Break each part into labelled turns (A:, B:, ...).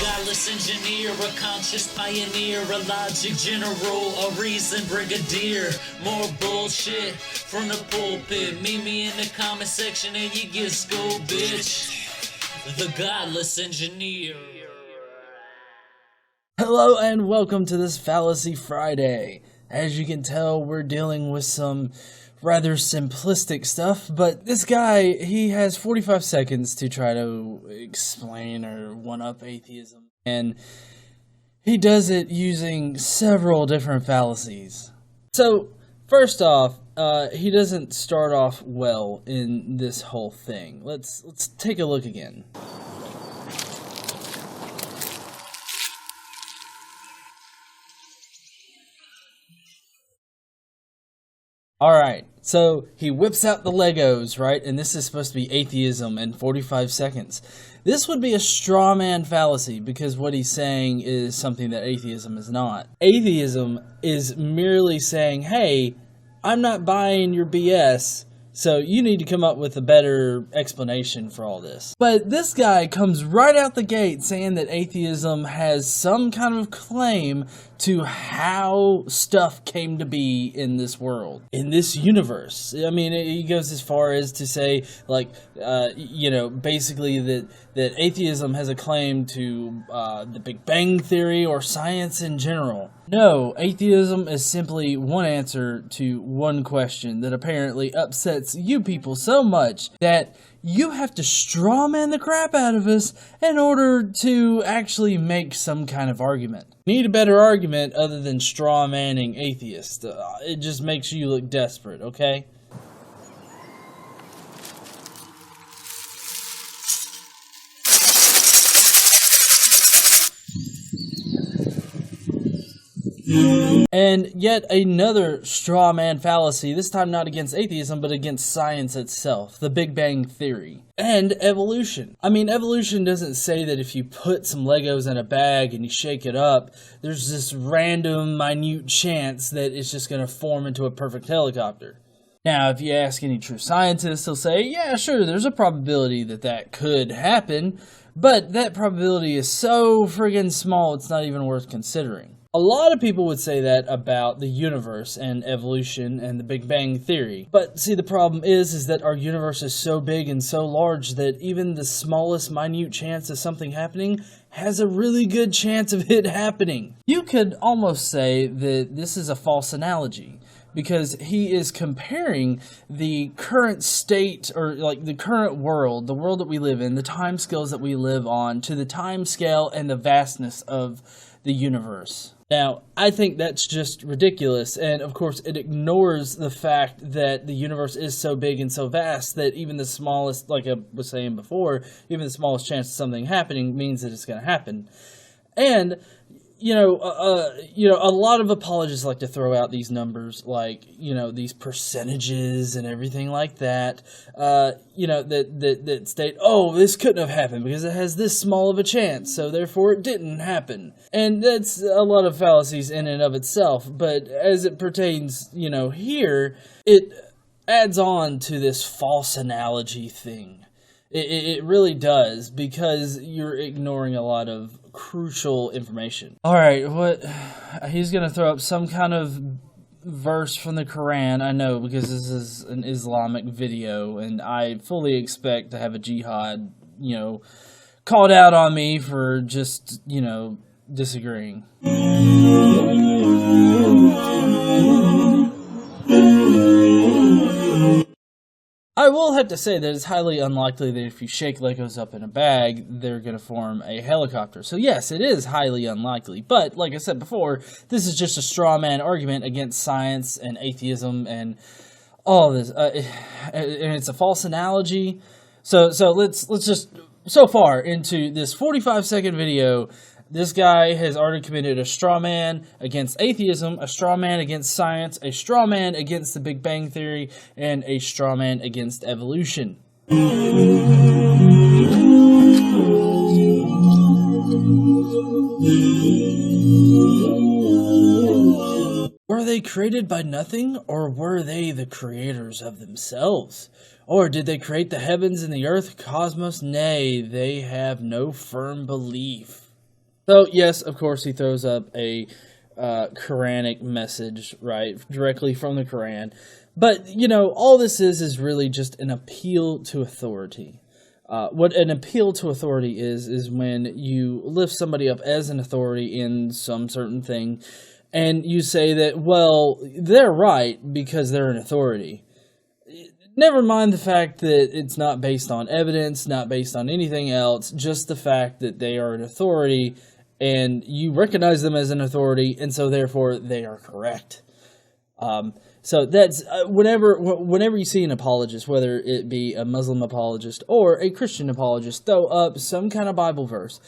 A: Godless engineer, a conscious pioneer, a logic general, a reason brigadier. More bullshit from the pulpit. Meet me in the comment section and you get schooled, bitch. The Godless engineer.
B: Hello and welcome to this Fallacy Friday. As you can tell, we're dealing with some rather simplistic stuff, but this guy, he has 45 seconds to try to explain or one-up atheism, and he does it using several different fallacies. So, first off, he doesn't start off well in this whole thing. Let's take a look again. Alright, so he whips out the Legos, right? And this is supposed to be atheism in 45 seconds. This would be a straw man fallacy because what he's saying is something that atheism is not. Atheism is merely saying, hey, I'm not buying your BS, so you need to come up with a better explanation for all this. But this guy comes right out the gate saying that atheism has some kind of claim to how stuff came to be in this world, in this universe. I mean, he goes as far as to say, like, basically that atheism has a claim to the Big Bang Theory or science in general. No, atheism is simply one answer to one question that apparently upsets you people so much that you have to strawman the crap out of us in order to actually make some kind of argument. Need a better argument other than strawmanning atheists. It just makes you look desperate, okay? And yet another straw man fallacy, this time not against atheism, but against science itself, the Big Bang Theory, and evolution. I mean, evolution doesn't say that if you put some Legos in a bag and you shake it up, there's this random, minute chance that it's just going to form into a perfect helicopter. Now, if you ask any true scientists, they'll say, yeah, sure, there's a probability that that could happen, but that probability is so friggin' small, it's not even worth considering. A lot of people would say that about the universe and evolution and the Big Bang Theory. But see, the problem is that our universe is so big and so large that even the smallest minute chance of something happening has a really good chance of it happening. You could almost say that this is a false analogy, because he is comparing the current state, or like the current world, the world that we live in, the time scales that we live on, to the time scale and the vastness of the universe. Now, I think that's just ridiculous, and of course it ignores the fact that the universe is so big and so vast that even the smallest, like I was saying before, even the smallest chance of something happening means that it's going to happen. And a lot of apologists like to throw out these numbers, like, these percentages and everything like that, that state, oh, this couldn't have happened because it has this small of a chance, so therefore it didn't happen. And that's a lot of fallacies in and of itself, but as it pertains, here, it adds on to this false analogy thing. It really does, because you're ignoring a lot of crucial information. Alright, he's gonna throw up some kind of verse from the Quran, I know, because this is an Islamic video, and I fully expect to have a jihad, called out on me for just, disagreeing. I will have to say that it's highly unlikely that if you shake Legos up in a bag, they're going to form a helicopter. So yes, it is highly unlikely. But like I said before, this is just a straw man argument against science and atheism and all this. And it's a false analogy. So let's just, so far into this 45-second video, this guy has already committed a straw man against atheism, a straw man against science, a straw man against the Big Bang Theory, and a straw man against evolution. Were they created by nothing, or were they the creators of themselves? Or did they create the heavens and the earth, cosmos? Nay, they have no firm belief. So, yes, of course, he throws up a Quranic message, right, directly from the Quran. But, you know, all this is really just an appeal to authority. What an appeal to authority is when you lift somebody up as an authority in some certain thing, and you say that, well, they're right because they're an authority. Never mind the fact that it's not based on evidence, not based on anything else, just the fact that they are an authority, and you recognize them as an authority, and so therefore they are correct. So that's whenever you see an apologist, whether it be a Muslim apologist or a Christian apologist, throw up some kind of Bible verse.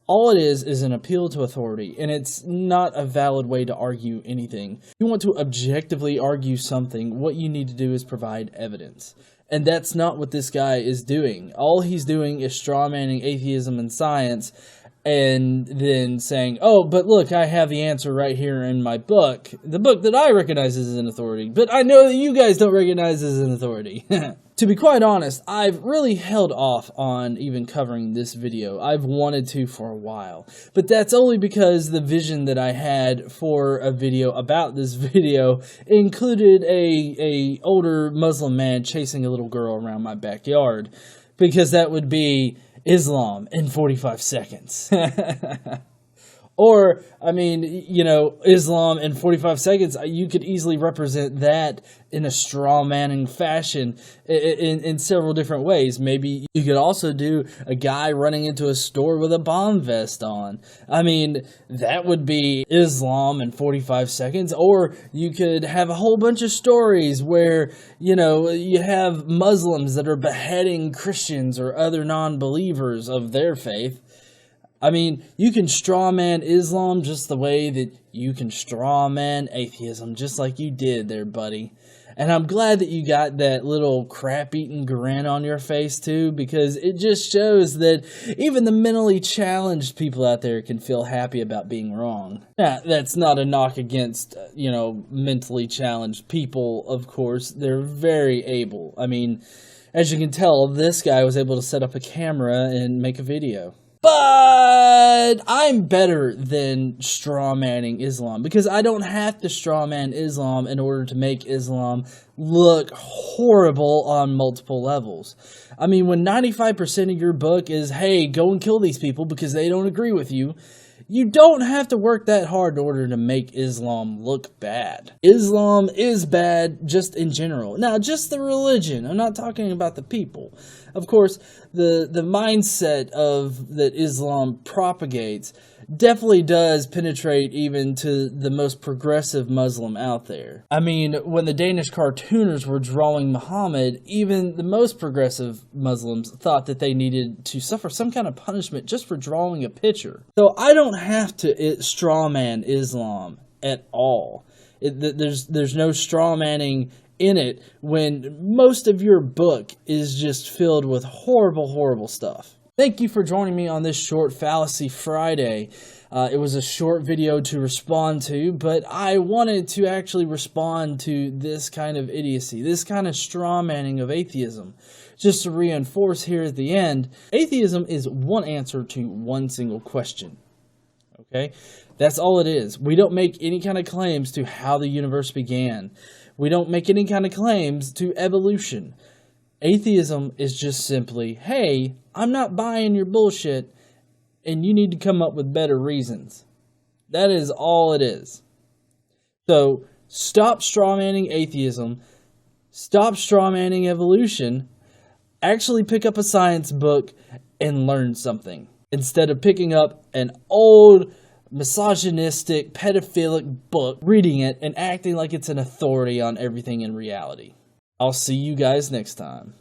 B: All it is an appeal to authority, and it's not a valid way to argue anything. If you want to objectively argue something, what you need to do is provide evidence. And that's not what this guy is doing. All he's doing is strawmanning atheism and science, and then saying, oh, but look, I have the answer right here in my book. The book that I recognize as an authority, but I know that you guys don't recognize as an authority. To be quite honest, I've really held off on even covering this video. I've wanted to for a while. But that's only because the vision that I had for a video about this video included a older Muslim man chasing a little girl around my backyard. Because that would be Islam in 45 seconds. Or, I mean, you know, Islam in 45 seconds, you could easily represent that in a straw manning fashion in several different ways. Maybe you could also do a guy running into a store with a bomb vest on. I mean, that would be Islam in 45 seconds. Or you could have a whole bunch of stories where, you know, you have Muslims that are beheading Christians or other non-believers of their faith. I mean, you can strawman Islam just the way that you can strawman atheism, just like you did there, buddy. And I'm glad that you got that little crap-eating grin on your face, too, because it just shows that even the mentally challenged people out there can feel happy about being wrong. Now, that's not a knock against, you know, mentally challenged people, of course. They're very able. I mean, as you can tell, this guy was able to set up a camera and make a video. But I'm better than strawmanning Islam because I don't have to strawman Islam in order to make Islam look horrible on multiple levels. I mean, when 95% of your book is, hey, go and kill these people because they don't agree with you, you don't have to work that hard in order to make Islam look bad. Islam is bad just in general. Now, just the religion. I'm not talking about the people. Of course, the mindset that Islam propagates definitely does penetrate even to the most progressive Muslim out there. I mean, when the Danish cartooners were drawing Muhammad, even the most progressive Muslims thought that they needed to suffer some kind of punishment just for drawing a picture. So I don't have to strawman Islam at all. There's no strawmanning in it when most of your book is just filled with horrible, horrible stuff. Thank you for joining me on this short Fallacy Friday. It was a short video to respond to, but I wanted to actually respond to this kind of idiocy, this kind of strawmanning of atheism. Just to reinforce here at the end, atheism is one answer to one single question. Okay? That's all it is. We don't make any kind of claims to how the universe began. We don't make any kind of claims to evolution. Atheism is just simply, hey, I'm not buying your bullshit, and you need to come up with better reasons. That is all it is. So, stop strawmanning atheism, stop strawmanning evolution, Actually pick up a science book and learn something, instead of picking up an old, misogynistic, pedophilic book, reading it, and acting like it's an authority on everything in reality. I'll see you guys next time.